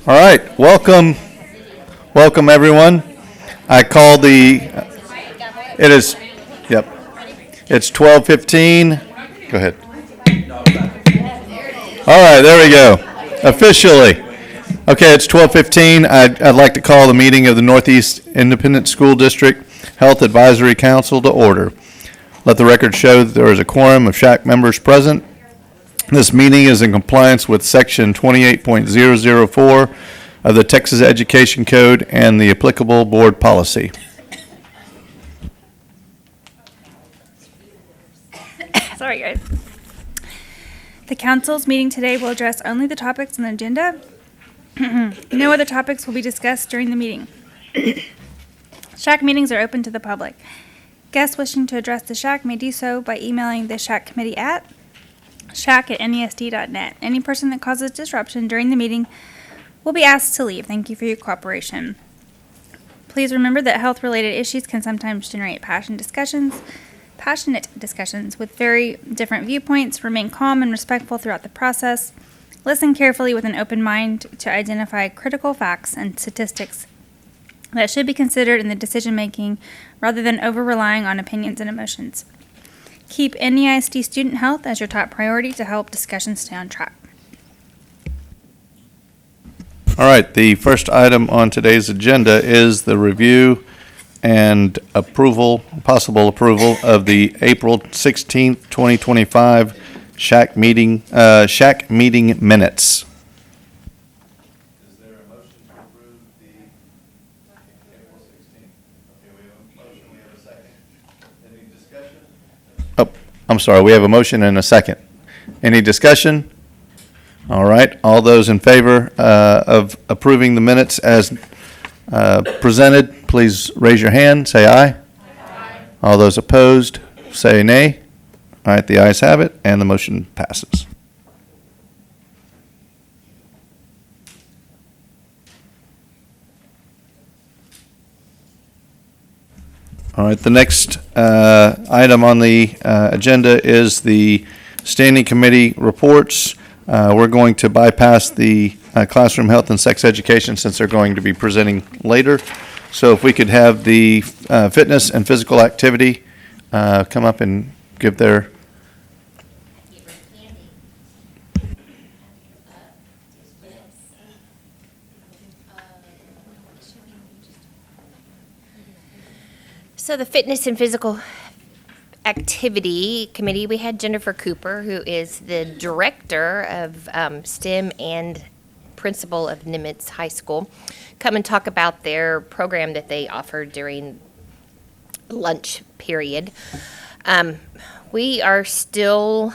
All right, welcome everyone. I call it is, yep, it's 12:15. Go ahead. All right, there we go, officially. Okay, it's 12:15. I'd like to call the meeting of the Northeast Independent School District Health Advisory Council to order. Let the record show that there is a quorum of SHAC members present. This meeting is in compliance with Section 28.004 of the Texas Education Code and the applicable board policy. Sorry, guys. The council's meeting today will address only the topics on the agenda. No other topics will be discussed during the meeting. SHAC meetings are open to the public. Guests wishing to address the SHAC may do so by emailing the SHAC committee at shac@nesd.net. Any person that causes disruption during the meeting will be asked to leave. Thank you for your cooperation. Please remember that health-related issues can sometimes generate passionate discussions with very different viewpoints. Remain calm and respectful throughout the process. Listen carefully with an open mind to identify critical facts and statistics that should be considered in the decision-making rather than over-relying on opinions and emotions. Keep NEISD student health as your top priority to help discussions stay on track. All right, the first item on today's agenda is the review and possible approval of the April 16th, 2025 SHAC meeting minutes. Is there a motion to approve the April 16th? Okay, we have a motion, we have a second. Any discussion? Oh, I'm sorry, we have a motion and a second. Any discussion? All right, all those in favor of approving the minutes as presented, please raise your hand, say aye. Aye. All those opposed, say nay. All right, the ayes have it, and the motion passes. All right, the next item on the agenda is the standing committee reports. We're going to bypass the classroom health and sex education since they're going to be presenting later. So if we could have the fitness and physical activity come up and give their... So the Fitness and Physical Activity Committee, we had Jennifer Cooper, who is the director of STEM and principal of Nimitz High School, come and talk about their program that they offer during lunch period. We are still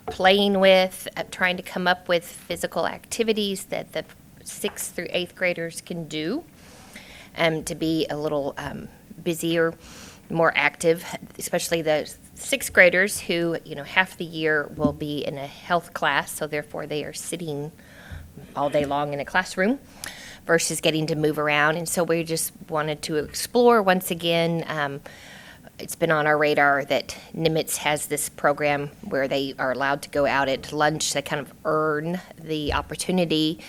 playing with, trying to come up with physical activities that the 6th through 8th graders can do to be a little busier, more active, especially the 6th graders who, half the year will be in a health class, so therefore they are sitting all day long in a classroom versus getting to move around. And so we just wanted to explore once again. It's been on our radar that Nimitz has this program where they are allowed to go out at lunch. They kind of earn the opportunity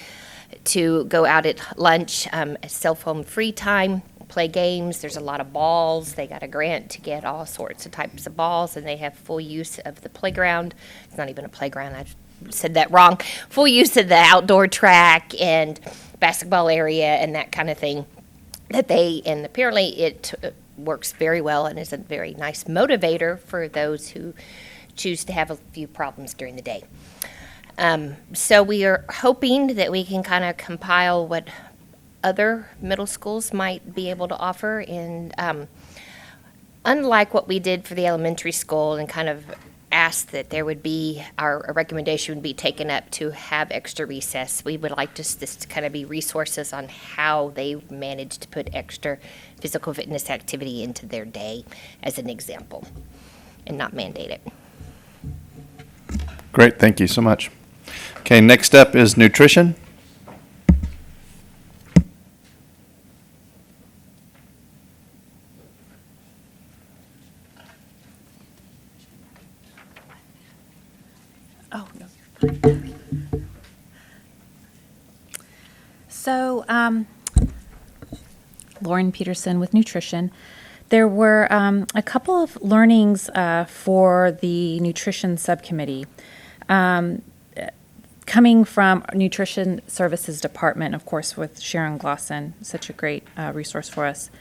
to go out at lunch, cell phone free time, play games. There's a lot of balls. They got a grant to get all sorts of types of balls, and they have full use of the playground. It's not even a playground. I said that wrong. Full use of the outdoor track and basketball area and that kind of thing. And apparently it works very well and is a very nice motivator for those who choose to have a few problems during the day. So we are hoping that we can kind of compile what other middle schools might be able to offer. And unlike what we did for the elementary school and kind of asked that there would be, our recommendation would be taken up to have extra recess, we would like this to kind of be resources on how they manage to put extra physical fitness activity into their day as an example and not mandate it. Great, thank you so much. Okay, next up is nutrition. Oh, no. So, Lauren Peterson with Nutrition. There were a couple of learnings for the Nutrition Subcommittee. Coming from our Nutrition Services Department, of course, with Sharon Glosson, such a great resource for us.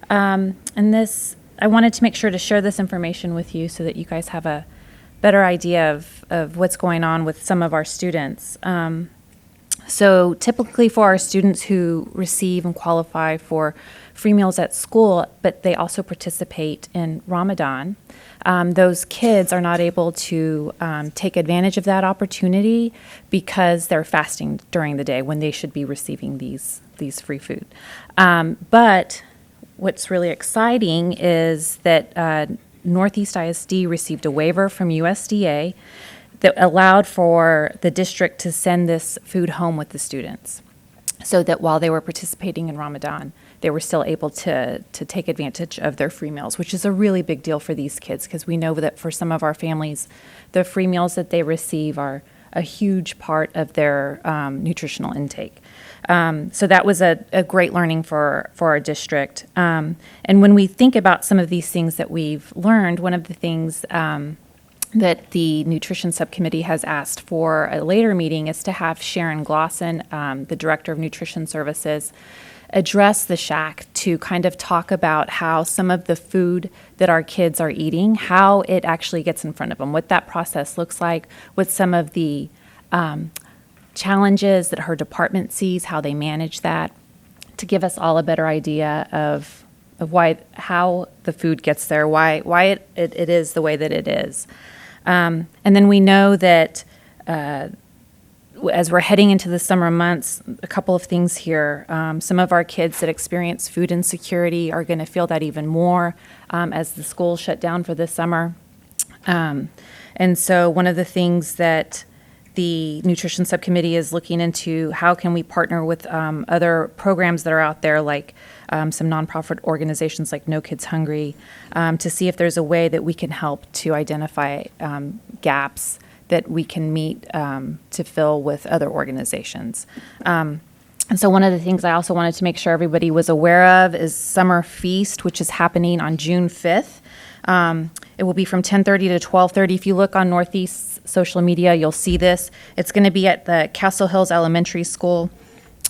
And this, I wanted to make sure to share this information with you so that you guys have a better idea of what's going on with some of our students. So typically for our students who receive and qualify for free meals at school, but they also participate in Ramadan, those kids are not able to take advantage of that opportunity because they're fasting during the day when they should be receiving these free food. But what's really exciting is that Northeast ISD received a waiver from USDA that allowed for the district to send this food home with the students, so that while they were participating in Ramadan, they were still able to take advantage of their free meals, which is a really big deal for these kids, because we know that for some of our families, the free meals that they receive are a huge part of their nutritional intake. So that was a great learning for our district. And when we think about some of these things that we've learned, one of the things that the Nutrition Subcommittee has asked for a later meeting is to have Sharon Glosson, the Director of Nutrition Services, address the SHAC to kind of talk about how some of the food that our kids are eating, how it actually gets in front of them, what that process looks like, what some of the challenges that her department sees, how they manage that, to give us all a better idea of how the food gets there, why it is the way that it is. And then we know that as we're heading into the summer months, a couple of things here. Some of our kids that experience food insecurity are going to feel that even more as the schools shut down for the summer. And so one of the things that the Nutrition Subcommittee is looking into, how can we partner with other programs that are out there, like some nonprofit organizations like No Kids Hungry, to see if there's a way that we can help to identify gaps that we can meet to fill with other organizations. And so one of the things I also wanted to make sure everybody was aware of is Summer Feast, which is happening on June 5th. It will be from 10:30 to 12:30. If you look on Northeast's social media, you'll see this. It's going to be at the Castle Hills Elementary School.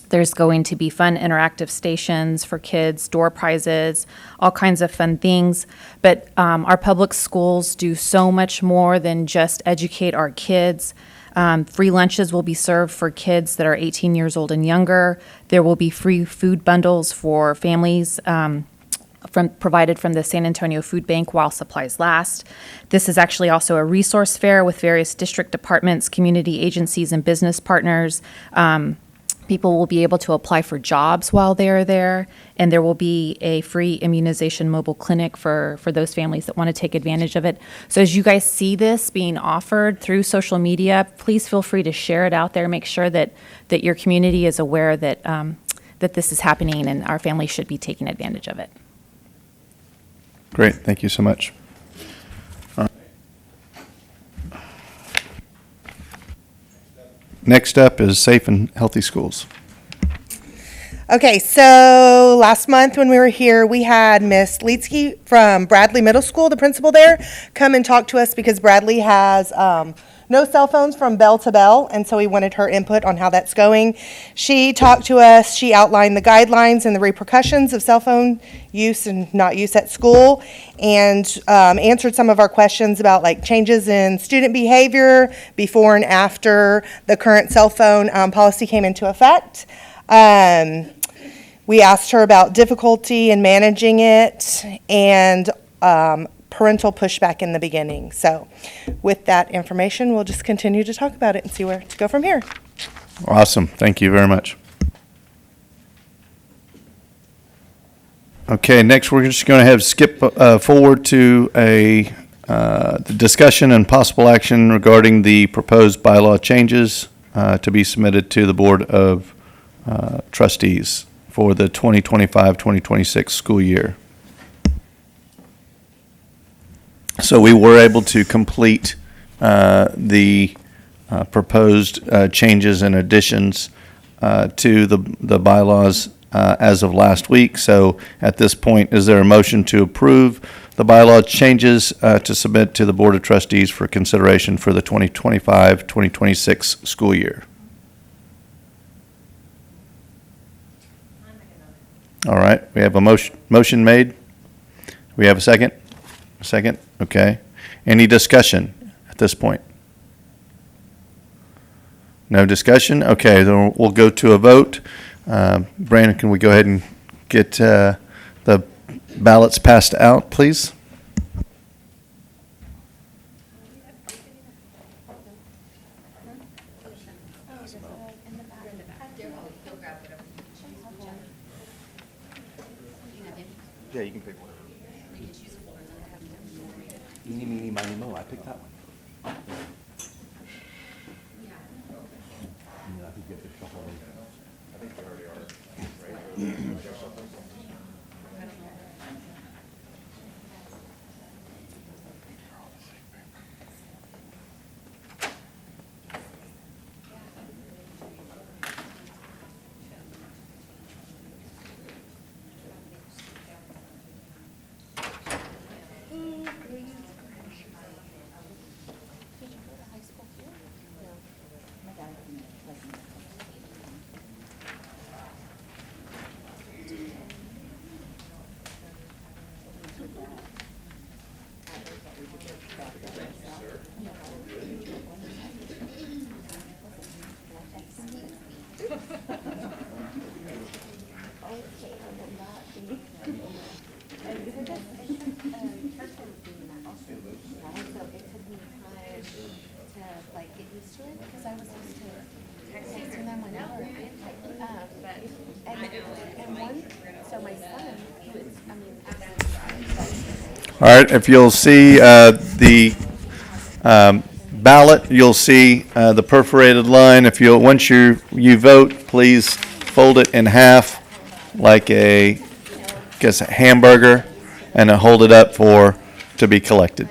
There's going to be fun interactive stations for kids, door prizes, all kinds of fun things. But our public schools do so much more than just educate our kids. Free lunches will be served for kids that are 18 years old and younger. There will be free food bundles for families provided from the San Antonio Food Bank while supplies last. This is actually also a resource fair with various district departments, community agencies, and business partners. People will be able to apply for jobs while they're there, and there will be a free immunization mobile clinic for those families that want to take advantage of it. So as you guys see this being offered through social media, please feel free to share it out there. Make sure that your community is aware that that this is happening and our families should be taking advantage of it. Great, thank you so much. Next up is Safe and Healthy Schools. Okay, so last month when we were here, we had Miss Leetsky from Bradley Middle School, the principal there, come and talk to us because Bradley has no cell phones from bell to bell, and so we wanted her input on how that's going. She talked to us, she outlined the guidelines and the repercussions of cell phone use and not use at school, and answered some of our questions about like changes in student behavior before and after the current cell phone policy came into effect. We asked her about difficulty in managing it and parental pushback in the beginning. So with that information, we'll just continue to talk about it and see where to go from here. Awesome, thank you very much. Okay, next we're just going to have skip forward to the discussion and possible action regarding the proposed bylaw changes to be submitted to the Board of Trustees for the 2025-2026 school year. So we were able to complete the proposed changes and additions to the bylaws as of last week. So at this point, is there a motion to approve the bylaw changes to submit to the Board of Trustees for consideration for the 2025-2026 school year? All right, we have a motion made. We have a second? A second? Okay. Any discussion at this point? No discussion? Okay, then we'll go to a vote. Brandon, can we go ahead and get the ballots passed out, please? Yeah, you can pick one. Eeny, meeny, miny, mo, I picked that one. All right, if you'll see the ballot, you'll see the perforated line. If you once you vote, please fold it in half like a hamburger, and then hold it up to be collected.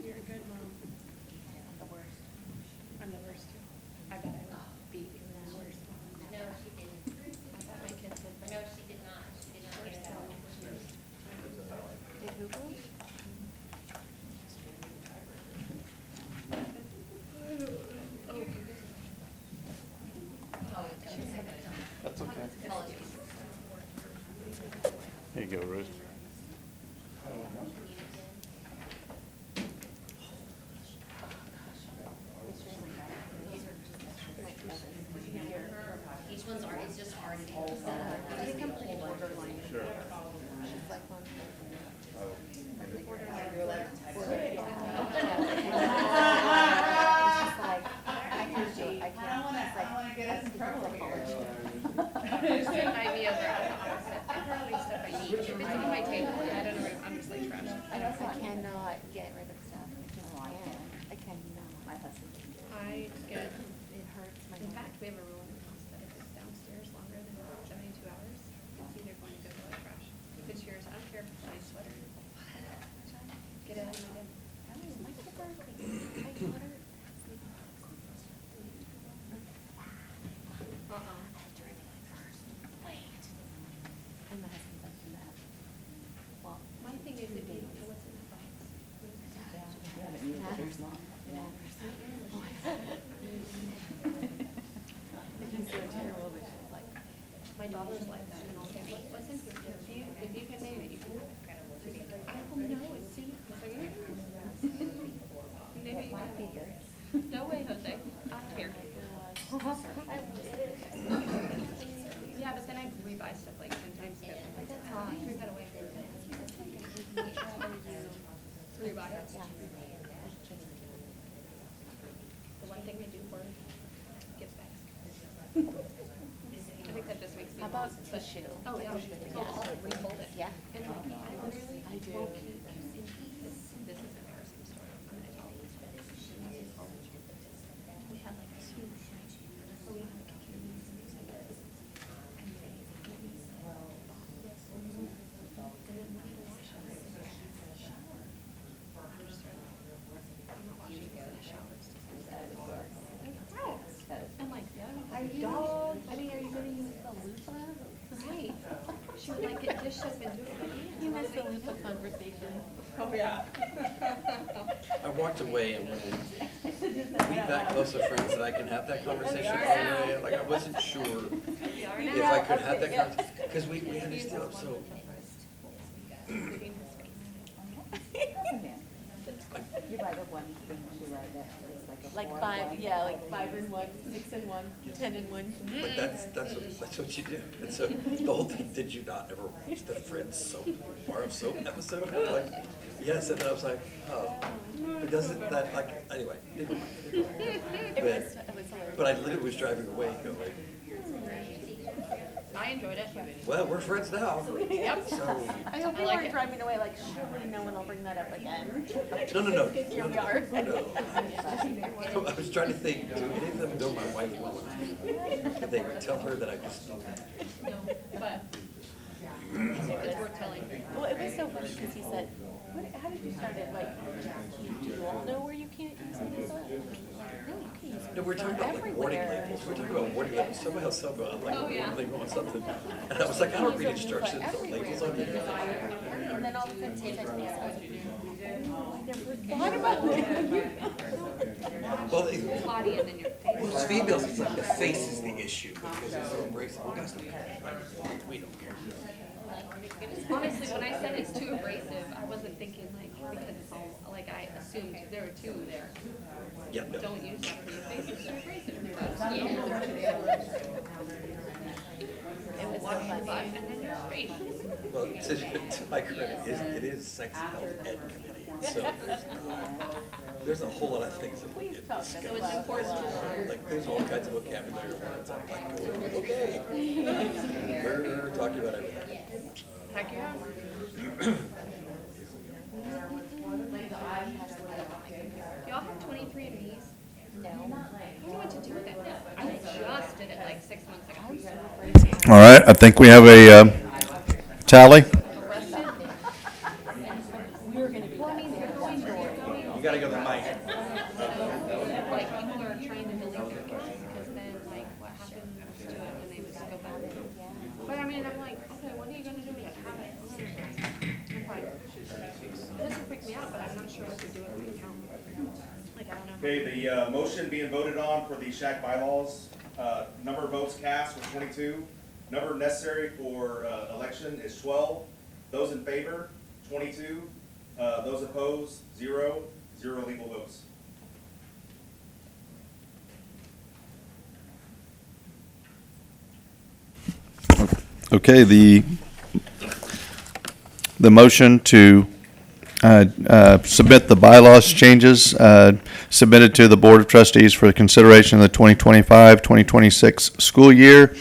You're a good mom. I'm the worst. I'm the worst too. I bet I beat you in the worst. No, she didn't. I thought my kids did. No, she did not. She did not get that. Did who go? That's okay. Here you go, Ruth. Each one's already, it's just already set up. Invite me over. I'm the opposite. I probably stuff I need. If it's in my It's good. It hurts my In fact, we have a rule in the house that if it's downstairs longer than 72 hours, it's either going to go to the trash. If it's yours, I don't care if it's a nice sweater. Get it out of my den. My thing is, if you don't know what's in the box. My daughter's like that, and I'll say, what's in here? If you can name it, you can have it. I don't know, it's see. Maybe you might be here. No way, Jose. I'm here. Yeah, but then I rebuy stuff like 10 times. I'm like, threw that away. Rebuy it. The one thing they do for gift bags. I think that just makes me. How about the shoe? Oh, yeah. So I'll refold it. Yeah. And like, I literally won't keep this is an embarrassing story. I'm gonna tell you. We had like a huge, so we had like a huge. And like, dog, I mean, are you gonna use the loofah? Right. She was like, it just has been doing it. You missed the loofah conversation. Oh, yeah. I walked away and when we that close of friends that I can have that conversation right away. Like I wasn't sure if I could have that conversation, because we had to still, so. You buy the one thing you write that is like a Like 4 5, one. yeah, like 5 in 1, 6 in 1, 10 in 1. But that's what you do. And so the whole thing, did you not ever watch the Friends soap, bar of soap episode? I'm like, yes, and then I was like, oh, but doesn't that, like, anyway. But I literally was driving away going, I enjoyed it. well, we're friends now. Yep. So, I hope you weren't driving away like, surely no one will bring that up again. no. Here we are. No. I was trying to think, do any of them know my wife well enough? Did they tell her that I just, No, but it's worth telling. Well, it was so funny because he said, how did you start it? Like, do you all know where you can't use it? No, you can use it. no, we're talking about like warning labels. We're talking about warning labels. Somebody else said, I'm like, Oh, yeah. label on something. And I was like, I don't read instructions or labels on here. And then all of a sudden, he said to me, I never thought about it. Well, Body and then your face. most females, it's like the face is the issue because it's so abrasive. Well, guys don't care. Right? We don't care. Honestly, when I said it's too abrasive, I wasn't thinking like, because it's all, like I assumed there were 2 there. Yeah, no. Don't use that for your face, it's too abrasive. It was so funny. And then you're straight. Well, to my credit, it is sex health ed committee. So there's a whole lot of things that we get discussed. So it's important. Like, there's all kinds of vocabulary words. I'm like, going, okay. We're talking about everything. Heck yeah. Y'all have 23andMe's? No. I don't know what to do with it. I just did it like 6 months ago. All right, I think we have a tally. Arrested? We're gonna be. Well, I mean, you're going. You gotta go to the mic. Like, people are trying to delete their pictures because then, like, what happens to it when they just go back? But I mean, I'm like, okay, what are you gonna do with it? Have it? I'm fine. It doesn't freak me out, but I'm not sure what to do with the account. Like, I don't know. Okay, the motion being voted on for the SHAC bylaws, number of votes cast was 22. Number necessary for election is 12. Those in favor, 22. Those opposed, 0. 0 legal votes. Okay, the motion to submit the bylaws changes submitted to the Board of Trustees for consideration of the 2025-2026 school year.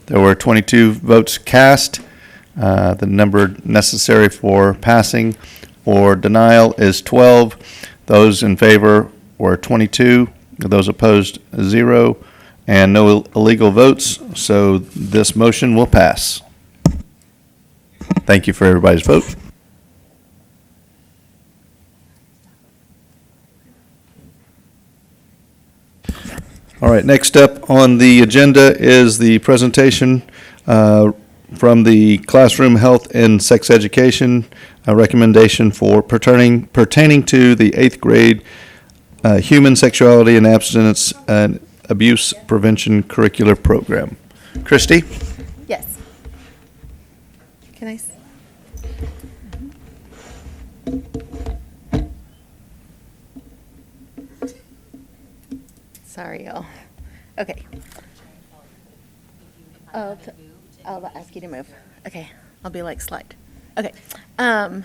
There were 22 votes cast. The number necessary for passing or denial is 12. Those in favor were 22. Those opposed, 0, and no illegal votes, so this motion will pass. Thank you for everybody's vote. All right, next up on the agenda is the presentation from the Classroom Health and Sex Education, a recommendation for pertaining to the 8th grade Human Sexuality and Abstinence and Abuse Prevention Curricular Program. Christy? Yes. Can I? Sorry, y'all. Okay. I'll ask you to move. Okay, I'll be like slide. Okay. I'm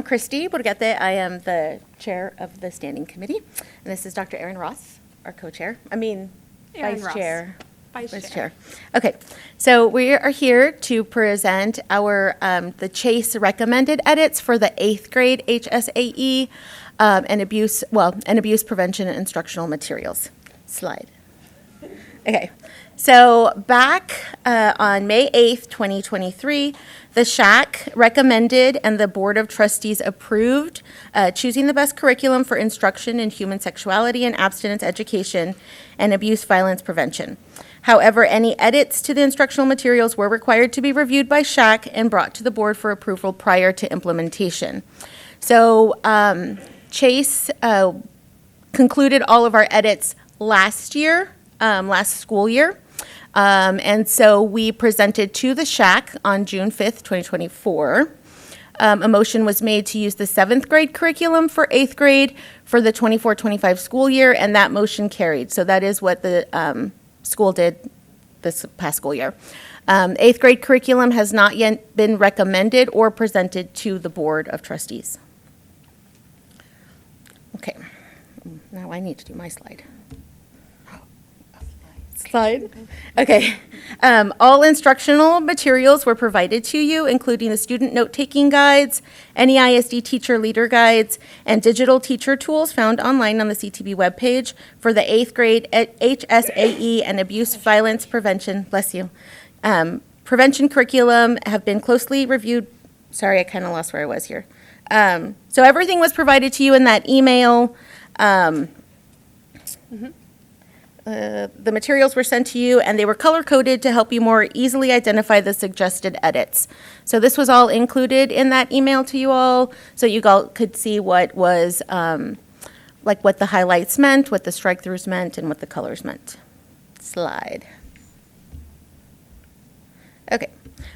Christy Borgette. I am the chair of the standing committee, and this is Dr. Erin Ross, our co-chair. Erin Vice Ross. chair. Vice chair. Okay, so we are here to present our the Chase recommended edits for the 8th grade HSAE and abuse prevention and instructional materials. Slide. Okay, so back on May 8th, 2023, the SHAC recommended and the Board of Trustees approved choosing the best curriculum for instruction in human sexuality and abstinence education and abuse violence prevention. However, any edits to the instructional materials were required to be reviewed by SHAC and brought to the board for approval prior to implementation. So Chase concluded all of our edits last year, last school year. And so we presented to the SHAC on June 5th, 2024. A motion was made to use the 7th grade curriculum for 8th grade for the 24-25 school year, and that motion carried. So that is what the school did this past school year. 8th grade curriculum has not yet been recommended or presented to the Board of Trustees. Okay, now I need to do my slide. Slide. Okay. All instructional materials were provided to you, including the student note-taking guides, any ISD teacher leader guides, and digital teacher tools found online on the CTB webpage for the 8th grade HSAE and abuse violence prevention, bless you, prevention curriculum have been closely reviewed. Sorry, I kind of lost where I was here. So everything was provided to you in that email. The materials were sent to you, and they were color-coded to help you more easily identify the suggested edits. So this was all included in that email to you all, so you all could see what was, like what the highlights meant, what the strike-throughs meant, and what the colors meant. Slide. Okay.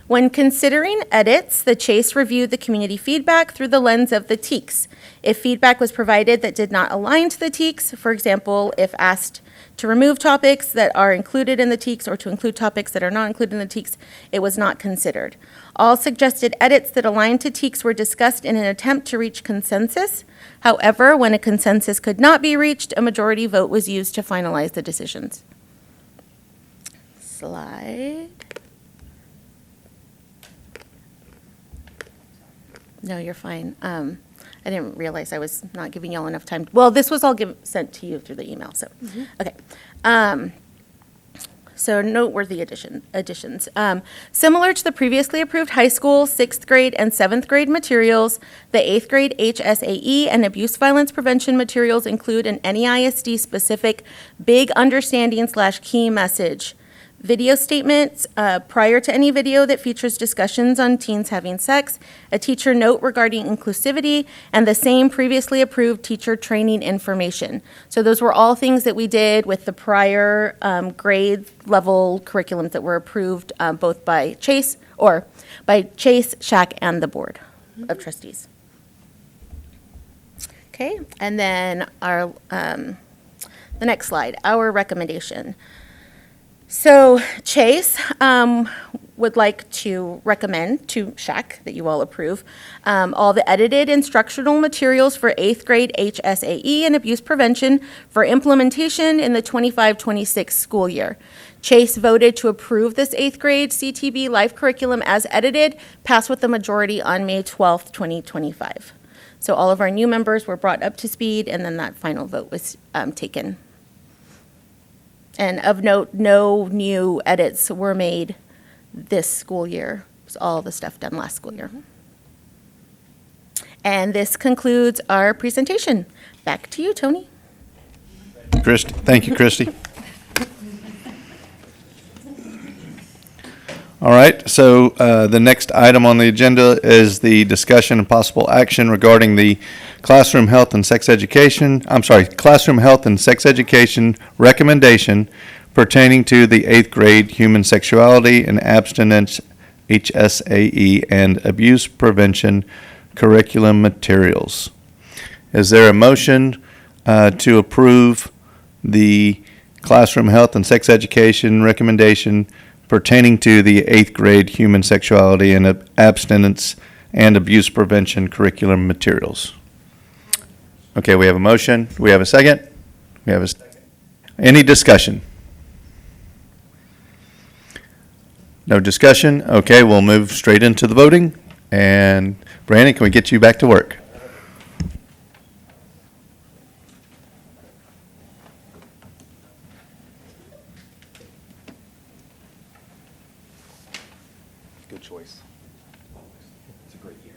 When considering edits, the Chase reviewed the community feedback through the lens of the TEKS. If feedback was provided that did not align to the TEKS, for example, if asked to remove topics that are included in the TEKS or to include topics that are not included in the TEKS, it was not considered. All suggested edits that aligned to TEKS were discussed in an attempt to reach consensus. However, when a consensus could not be reached, a majority vote was used to finalize the decisions. Slide. No, you're fine. I didn't realize I was not giving y'all enough time. Well, this was all sent to you through the email, so, okay. So noteworthy additions. Similar to the previously approved high school, 6th grade, and 7th grade materials, the 8th grade HSAE and abuse violence prevention materials include an NEISD-specific big understanding/key message. Video statements prior to any video that features discussions on teens having sex, a teacher note regarding inclusivity, and the same previously approved teacher training information. So those were all things that we did with the prior grade level curriculums that were approved both by Chase, SHAC, and the Board of Trustees. Okay, and then our the next slide, our recommendation. So Chase would like to recommend to SHAC that you all approve all the edited instructional materials for 8th grade HSAE and abuse prevention for implementation in the 25-26 school year. Chase voted to approve this 8th grade CTB life curriculum as edited, passed with the majority on May 12th, 2025. So all of our new members were brought up to speed, and then that final vote was taken. And of note, no new edits were made this school year. It was all the stuff done last school year. And this concludes our presentation. Back to you, Tony. Christy, thank you, Christy. All right, so the next item on the agenda is the discussion and possible action regarding the classroom health and sex education recommendation pertaining to the 8th grade human sexuality and abstinence HSAE and abuse prevention curriculum materials. Is there a motion to approve the classroom health and sex education recommendation pertaining to the 8th grade human sexuality and abstinence and abuse prevention curriculum materials? Okay, we have a motion. Do we have a second? We have a second. Any discussion? No discussion? Okay, we'll move straight into the voting. And Brandon, can we get you back to work? Good choice. It's a great year.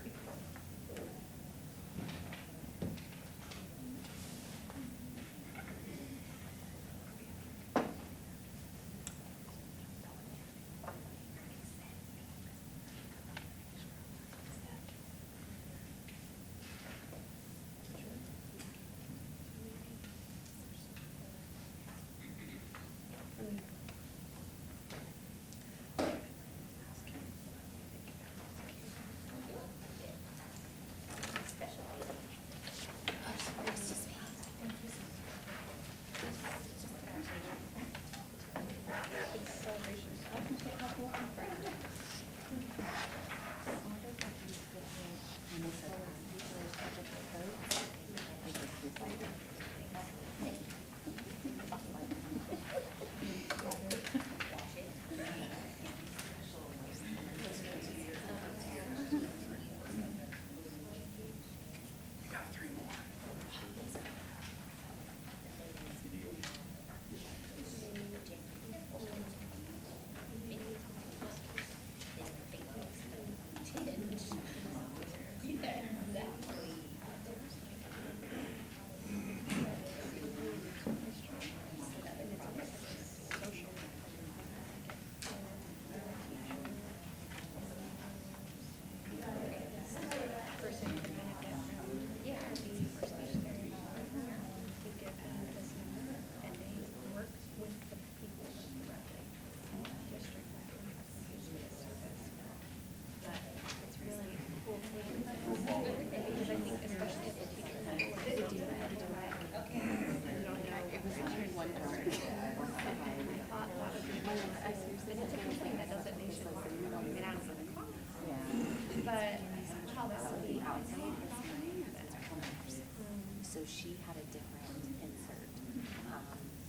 So she had a different insert,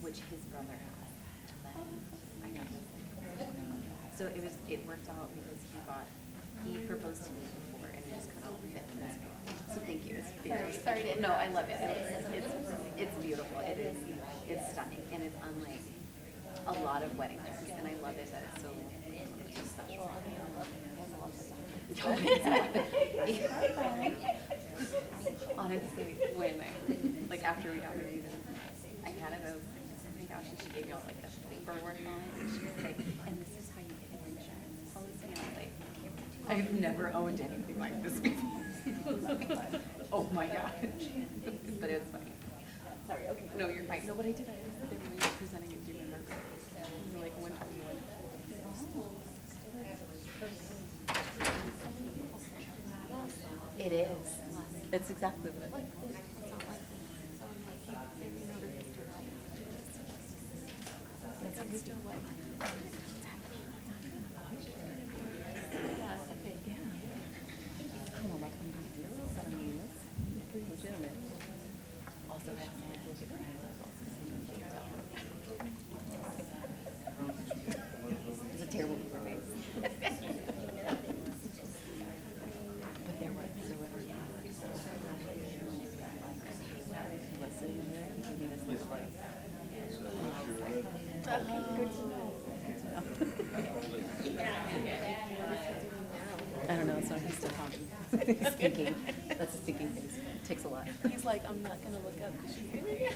which his brother had. And then I got this. So it worked out because he proposed to me before and it just kind of fit in this. So thank you. Sorry. No, I love it. It's beautiful. It's stunning and it's unlike a lot of wedding dresses and I love it that it's so special. Honestly, when after we got married, I had it as, oh my gosh, and she gave me all like the paperwork on it, and she was like, and this is how you get an insurance policy, and I was like, I've never owned anything like this before. Oh my gosh. But it was funny. Sorry, okay. No, you're fine. No, but I did. I was there when you were presenting it, do you remember? You were like, when are you in? It is. It's exactly what. It's a terrible paper base. But there were I don't know, it's not used to talking. Speaking, that's a speaking face. Takes a lot. He's like, I'm not gonna look up because she's gonna hear.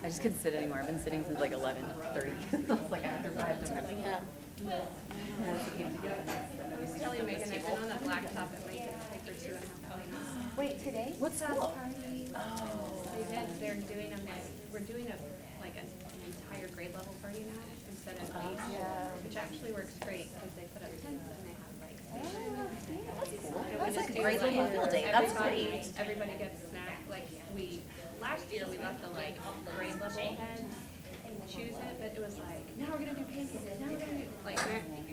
I just couldn't sit anymore. I've been sitting since like 11:30. I was like, I have to drive to really have. Kelly and Megan, I've been on a blacktop at Lincoln for 2.5 weeks. Wait, today? What's school? They're doing them like, we're doing an entire grade level party now instead of eight. Which actually works great because they put up tents and they have like stations. That's like a grade level field day. That's great. Everybody gets snack, like last year we let the like grade level heads choose it, but it was like, now we're gonna do pancakes, now we're gonna do, like,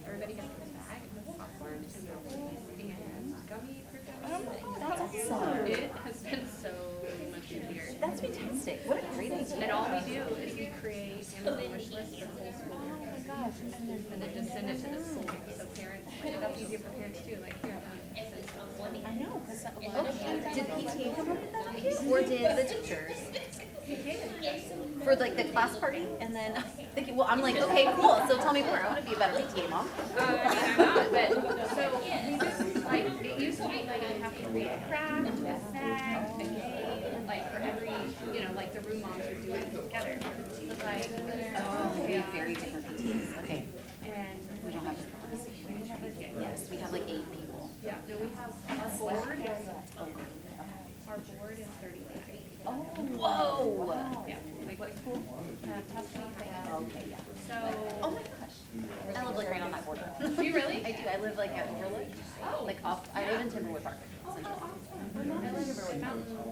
everybody gets a bag of popcorn and brownies and gummy fruit gummies. That's awesome. It has been so much easier. That's fantastic. What a great idea. And all we do is we create Amazon wish lists for the whole school. Oh my gosh. And then just send it to the school, so parents, that's easier for parents too, like, here, I know, because did PTA come up with that idea? Or did the teachers? For like the class party, and then thinking, well, I'm like, okay, cool. So tell me more. I want to be a better PTA mom. I'm not, but, so, we just, like, it used to be like you have to create a craft, a snack, a game, like, for every, like, the room moms would do it together. But like, Oh, very different PTAs. Okay. and, We don't have. Yes, we have like 8 people. yeah, no, we have our board, our board is 30. Oh, whoa. Yeah, like, what school? Tuscany. Okay, yeah. So, Oh my gosh. I live like right on that border. do you really? I do. I live like at Overlook. Like off. I live in Timberwood Park.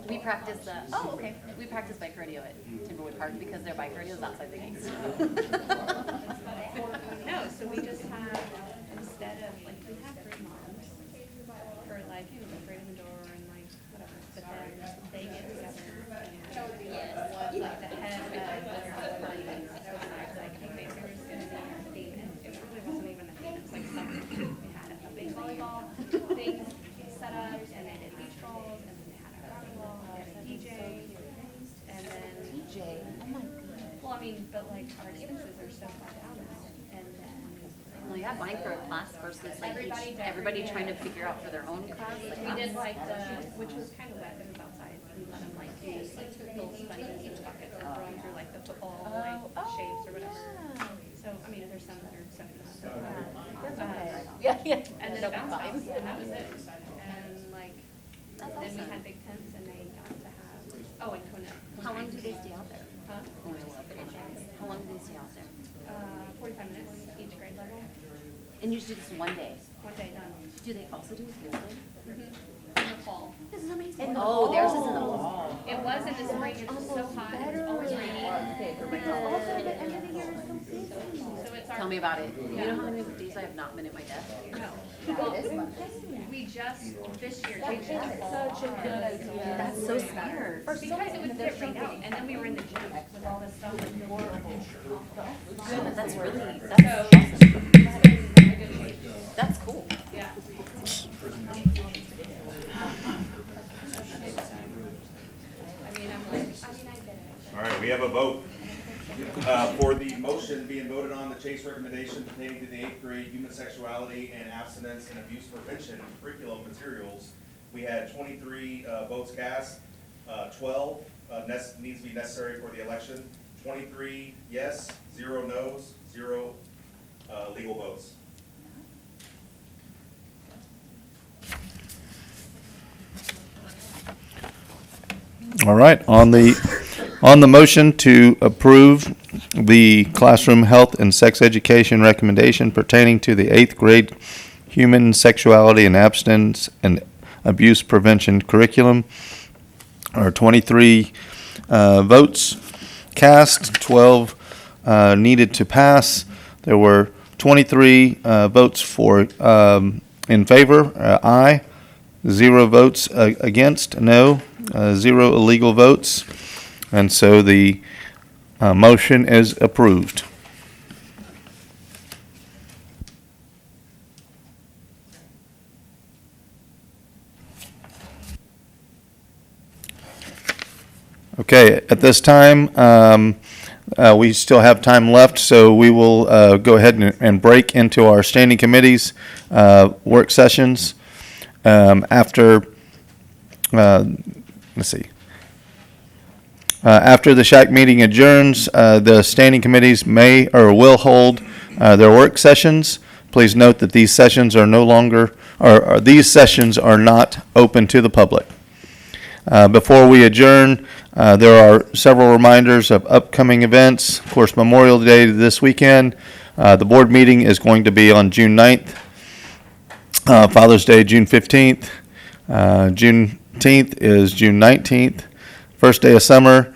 We practice the. Oh, okay. We practice bike rodeo at Timberwood Park because their bike rodeo is outside the gates. No, so we just have, instead of, like, we have 3 moms for like, right in the door and like, whatever, but then they get together and like the head of the party was like, okay, there's gonna be a theme, and it really wasn't even a theme, it's like something. We had a big volleyball thing set up, and they did beach balls, and then they had a volleyball, and a DJ, and then. DJ. Oh my goodness. Well, I mean, but like our expenses are so far down now, and then. Well, yeah, buying for a class versus like everybody trying to figure out for their own class. Like We did like which was kind of wet, it was outside, we let them like use like little sponges and buckets or throwing through like the football like shapes or whatever. So, I mean, there's some that are soaking up. Yeah, yeah. And then bounce house, and that was it. And like, then we had big tents and they got to have, and Kona. How long do they stay out there? Huh? How long do they stay out there? 45 minutes each grade level, And you do this one day. 1 day done. Do they also do a field day? In the fall. This is amazing. Oh, theirs is in the fall. It was in the spring, it's so hot, and it's always raining. So it's our. Tell me about it. You know how many days I have not been at my desk? No. Well, we just, this year, changed it to fall. Such a good idea. That's so smart. Because it would get rained out, and then we were in the gym with all this stuff. Yeah, that's really, that's So, awesome. That's cool. yeah. I mean, I get it. All right, we have a vote. For the motion being voted on, the Chase recommendation pertaining to the 8th grade human sexuality and abstinence and abuse prevention curriculum materials, we had 23 votes cast, 12 needs to be necessary for the election, 23 yes, 0 no's, 0 legal votes. All right, on the motion to approve the classroom health and sex education recommendation pertaining to the 8th grade human sexuality and abstinence and abuse prevention curriculum are 23 votes cast, 12 needed to pass. There were 23 votes for in favor, aye, 0 votes against, no, 0 illegal votes, and so the motion is approved. Okay, at this time, we still have time left, so we will go ahead and break into our standing committees work sessions after, let's see. After the SHAC meeting adjourns, the standing committees may or will hold their work sessions. Please note that these sessions are no longer, or these sessions are not open to the public. Before we adjourn, there are several reminders of upcoming events. Of course, Memorial Day this weekend. The board meeting is going to be on June 9th. Father's Day, June 15th. Juneteenth is June 19th. First day of summer,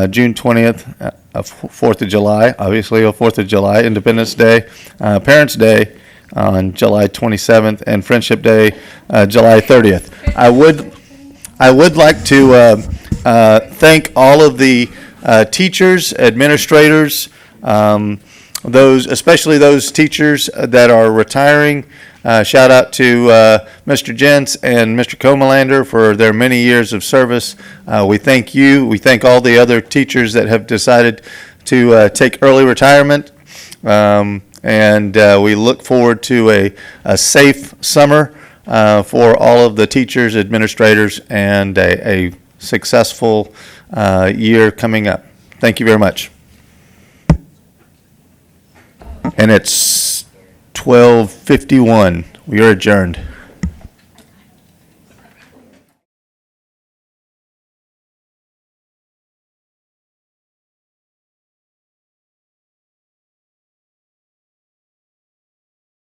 June 20th. 4th of July, obviously, 4th of July, Independence Day. Parents' Day on July 27th, and Friendship Day, July 30th. I would like to thank all of the teachers, administrators, especially those teachers that are retiring. Shout out to Mr. Jentz and Mr. Comalander for their many years of service. We thank you. We thank all the other teachers that have decided to take early retirement. And we look forward to a safe summer for all of the teachers, administrators, and a successful year coming up. Thank you very much. And it's 12:51. We are adjourned.